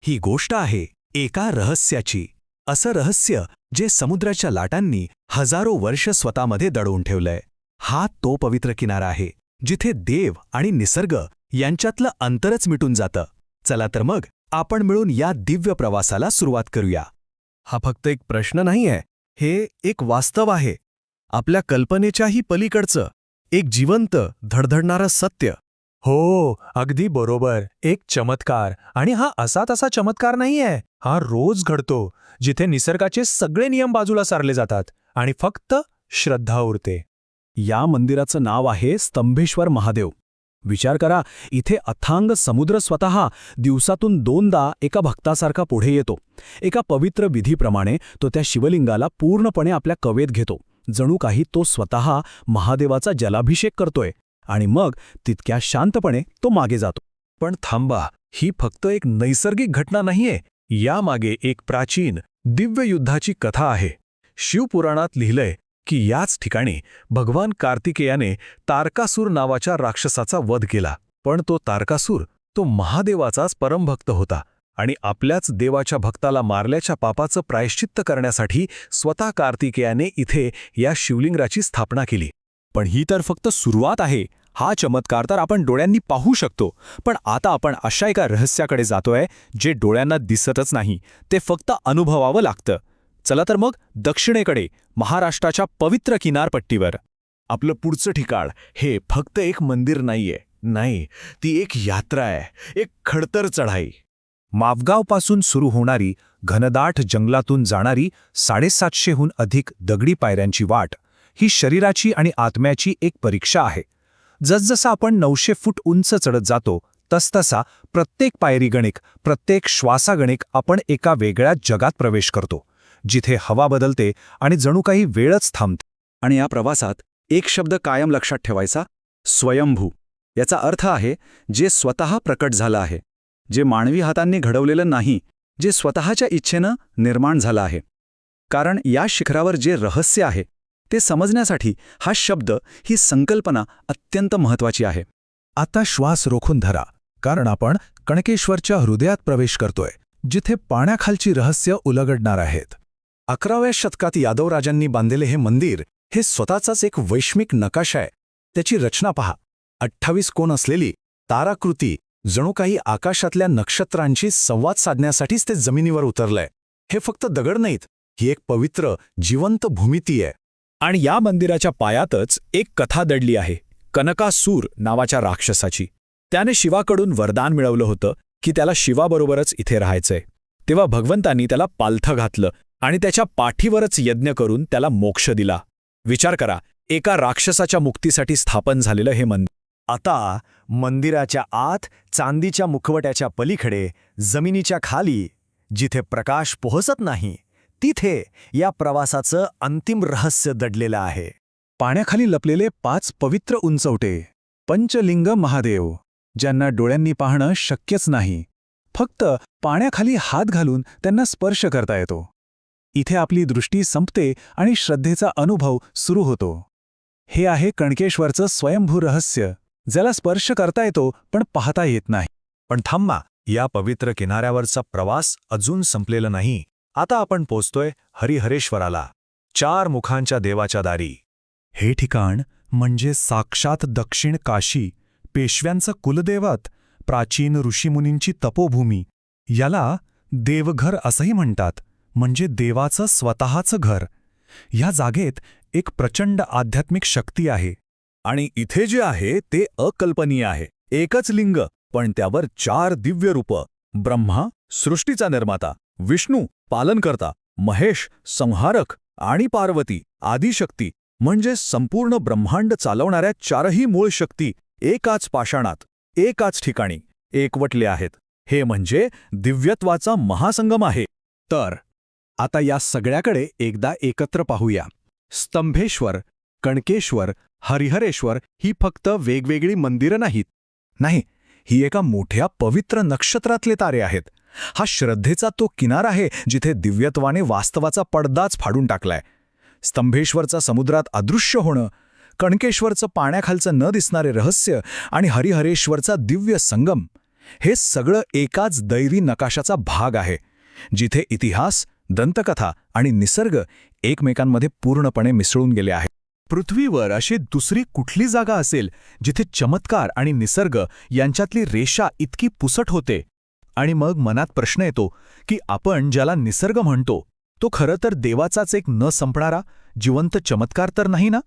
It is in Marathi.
ही गोष्ट आहे एका रहस्याची. असं रहस्य जे समुद्राच्या लाटांनी हजारो वर्ष स्वतःमध्ये दडवून ठेवलंय. हा तो पवित्र किनारा आहे जिथे देव आणि निसर्ग यांच्यातलं अंतरच मिटून जातं. चला तर मग आपण मिळून या दिव्य प्रवासाला सुरुवात करूया. हा फक्त एक प्रश्न नाहीये, हे एक वास्तव आहे. आपल्या कल्पनेच्याही पलीकडचं एक जिवंत धडधडणारं सत्य. हो, अगदी बरोबर. एक चमत्कार. आणि हा असा तसा चमत्कार नाहीये. हा रोज घडतो, जिथे निसर्गाचे सगळे नियम बाजूला सारले जातात आणि फक्त श्रद्धा उरते. या मंदिराचं नाव आहे स्तंभेश्वर महादेव. विचार करा, इथे अथांग समुद्र स्वतः दिवसातून 2दा एका भक्तासारखा पुढे येतो. एका पवित्र विधीप्रमाणे तो त्या शिवलिंगाला पूर्णपणे आपल्या कवेत घेतो, जणू काही तो स्वतः महादेवाचा जलाभिषेक करतोय, आणि मग तितक्या शांतपणे तो मागे जातो. पण थांबा, ही फक्त एक नैसर्गिक घटना नाहीये. यामागे एक प्राचीन दिव्य युद्धाची कथा आहे. शिवपुराणात लिहिलंय की याच ठिकाणी भगवान कार्तिकेयाने तारकासूर नावाच्या राक्षसाचा वध केला. पण तो तारकासूर तो महादेवाचाच परमभक्त होता आणि आपल्याच देवाच्या भक्ताला मारल्याच्या पापाचं प्रायश्चित्त करण्यासाठी स्वतः कार्तिकेयाने इथे या शिवलिंगाची स्थापना केली. पण ही तर फक्त सुरुवात आहे. हा चमत्कार तर आपण डोळ्यांनी पाहू शकतो, पण आता आपण अशा एका रहस्याकडे जातोय जे डोळ्यांना दिसतच नाही, ते फक्त अनुभवावं लागतं. चला तर मग दक्षिणेकडे, महाराष्ट्राच्या पवित्र किनारपट्टीवर. आपलं पुढचं ठिकाण हे फक्त एक मंदिर नाहीये. नाही, ती एक यात्रा आहे, एक खडतर चढाई. मावगावपासून सुरू होणारी, घनदाट जंगलातून जाणारी 750हून अधिक दगडी पायऱ्यांची वाट, ही शरीराची आणि आत्म्याची एक परीक्षा आहे. जसजसा आपण 900 फूट उंच चढत जातो, तसतसा प्रत्येक पायरीगणिक, प्रत्येक श्वासागणिक आपण एका वेगळ्या जगात प्रवेश करतो, जिथे हवा बदलते आणि जणू काही वेळच थांबते. आणि या प्रवासात एक शब्द कायम लक्षात ठेवायचा: स्वयंभू. याचा अर्थ आहे जे स्वतः प्रकट झालं आहे, जे मानवी हातांनी घडवलेलं नाही, जे स्वतःच्या इच्छेनं निर्माण झालं आहे. कारण या शिखरावर जे रहस्य आहे ते समजण्यासाठी हा शब्द, ही संकल्पना अत्यंत महत्त्वाची आहे. आता श्वास रोखून धरा, कारण आपण कणकेश्वरच्या हृदयात प्रवेश करतोय, जिथे पाण्याखालची रहस्य उलगडणार आहेत. 11व्या शतकात यादवराजांनी बांधलेले हे मंदिर हे स्वतःचाच एक वैश्विक नकाशा आहे. त्याची रचना पहा. 28 कोन असलेली ताराकृती, जणू काही आकाशातल्या नक्षत्रांशी संवाद साधण्यासाठीच ते जमिनीवर उतरलंय. हे फक्त दगड नाहीत, ही एक पवित्र, जिवंत भूमिती आहे. आणि या मंदिराच्या पायातच एक कथा दडली आहे, कनकासूर नावाच्या राक्षसाची. त्याने शिवाकडून वरदान मिळवलं होतं की त्याला शिवाबरोबरच इथे राहायचंय. तेव्हा भगवंतांनी त्याला पालथं घातलं आणि त्याच्या पाठीवरच यज्ञ करून त्याला मोक्ष दिला. विचार करा, एका राक्षसाच्या मुक्तीसाठी स्थापन झालेलं हे मंदिर. आता मंदिराच्या आत, चांदीच्या मुखवट्याच्या पलीकडे, जमिनीच्या खाली, जिथे प्रकाश पोहोचत नाही, तिथे या प्रवासाचं अंतिम रहस्य दडलेलं आहे. पाण्याखाली लपलेले 5 पवित्र उंचवटे, पंचलिंग महादेव, ज्यांना डोळ्यांनी पाहणं शक्यच नाही, फक्त पाण्याखाली हात घालून त्यांना स्पर्श करता येतो. इथे आपली दृष्टी संपते आणि श्रद्धेचा अनुभव सुरू होतो. हे आहे कणकेश्वरचं स्वयंभू रहस्य, ज्याला स्पर्श करता येतो पण पाहता येत नाही. पण थांबा, या पवित्र किनाऱ्यावरचा प्रवास अजून संपलेला नाही. आता आपण पोचतोय हरिहरेश्वराला, 4 मुखांच्या देवाच्या दारी. हे ठिकाण म्हणजे साक्षात दक्षिण काशी, पेशव्यांचं कुलदैवत, प्राचीन ऋषीमुनींची तपोभूमी. याला देवघर असंही म्हणतात, म्हणजे देवाचं स्वतःचं घर. या जागेत एक प्रचंड आध्यात्मिक शक्ती आहे. आणि इथे जे आहे ते अकल्पनीय आहे. एकच लिंग, पण त्यावर 4 दिव्य रूपं: ब्रह्मा, सृष्टीचा निर्माता; विष्णू, पालनकर्ता; महेश, संहारक; आणि पार्वती, आदिशक्ती. म्हणजे संपूर्ण ब्रह्मांड चालवणाऱ्या 4ही मूळ शक्ती एकाच पाषाणात, एकाच ठिकाणी एकवटले आहेत. हे म्हणजे दिव्यत्वाचा महासंगम आहे. तर आता या सगळ्याकडे एकदा एकत्र पाहूया. स्तंभेश्वर, कणकेश्वर, हरिहरेश्वर ही फक्त वेगवेगळी मंदिरं नाहीत. नाही, ही एका मोठ्या पवित्र नक्षत्रातले तारे आहेत. हा श्रद्धेचा तो किनारा आहे जिथे दिव्यत्वाने वास्तवाचा पडदाच फाडून टाकलाय. स्तंभेश्वरचा समुद्रात अदृश्य होणं, कणकेश्वरचं पाण्याखालचं न दिसणारे रहस्य आणि हरिहरेश्वरचा दिव्य संगम, हे सगळं एकाच दैरी नकाशाचा भाग आहे जिथे इतिहास, दंतकथा आणि निसर्ग एकमेकांमध्ये पूर्णपणे मिसळून गेले आहेत. पृथ्वीवर अशी दुसरी कुठली जागा असेल जिथे चमत्कार आणि निसर्ग यांच्यातली रेषा इतकी पुसट होते? आणि मग मनात प्रश्न येतो की आपण ज्याला निसर्ग म्हणतो तो खरं तर देवाचाच एक न संपणारा जिवंत चमत्कार तर नाही ना?